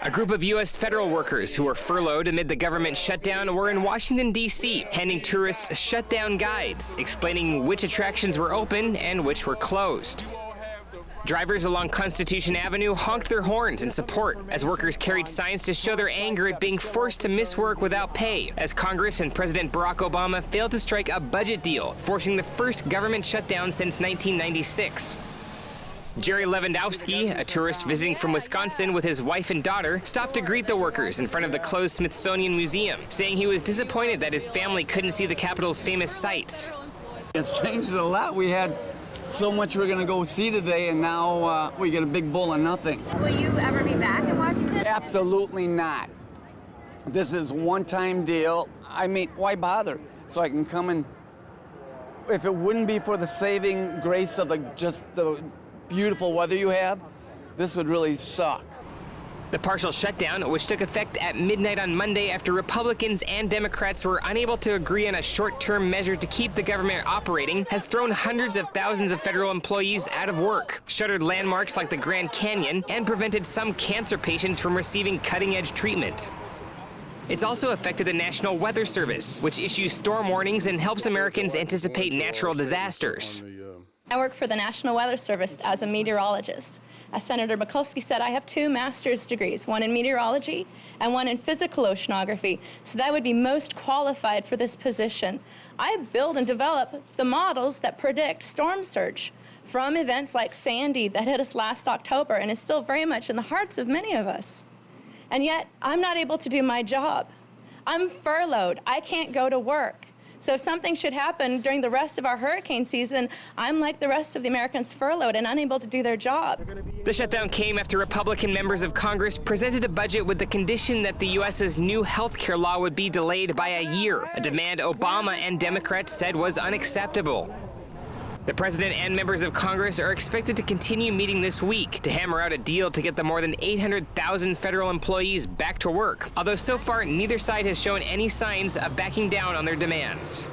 A group of U.S. federal workers who were furloughed amid the government shutdown were in Washington, D.C., handing tourists shutdown guides, explaining which attractions were open and which were closed. Drivers along Constitution Avenue honked their horns in support as workers carried signs to show their anger at being forced to miss work without pay, as Congress and President Barack Obama failed to strike a budget deal, forcing the first government shutdown since 1996. Jerry Lewandowski, a tourist visiting from Wisconsin with his wife and daughter, stopped to greet the workers in front of the closed Smithsonian Museum, saying he was disappointed that his family couldn't see the Capitol's famous sights. It's changed a lot. We had so much we're going to go see today, and now we get a big bowl of nothing. Will you ever be back in Washington? Absolutely not. This is a one-time deal. I mean, why bother? So I can come and, if it wouldn't be for the saving grace of just the beautiful weather you have, this would really suck. The partial shutdown, which took effect at midnight on Monday after Republicans and Democrats were unable to agree on a short-term measure to keep the government operating, has thrown hundreds of thousands of federal employees out of work, shuttered landmarks like the Grand Canyon, and prevented some cancer patients from receiving cutting-edge treatment. It's also affected the National Weather Service, which issues storm warnings and helps Americans anticipate natural disasters. I work for the National Weather Service as a meteorologist. As Senator Mikulski said, I have 2 master's degrees, one in meteorology and one in physical oceanography, so that would be most qualified for this position. I build and develop the models that predict storm surge from events like Sandy that hit us last October and is still very much in the hearts of many of us. And yet, I'm not able to do my job. I'm furloughed. I can't go to work. So if something should happen during the rest of our hurricane season, I'm like the rest of the Americans, furloughed and unable to do their job. The shutdown came after Republican members of Congress presented a budget with the condition that the U.S.'s new health care law would be delayed by a year, a demand Obama and Democrats said was unacceptable. The president and members of Congress are expected to continue meeting this week to hammer out a deal to get the more than 800,000 federal employees back to work, although so far neither side has shown any signs of backing down on their demands.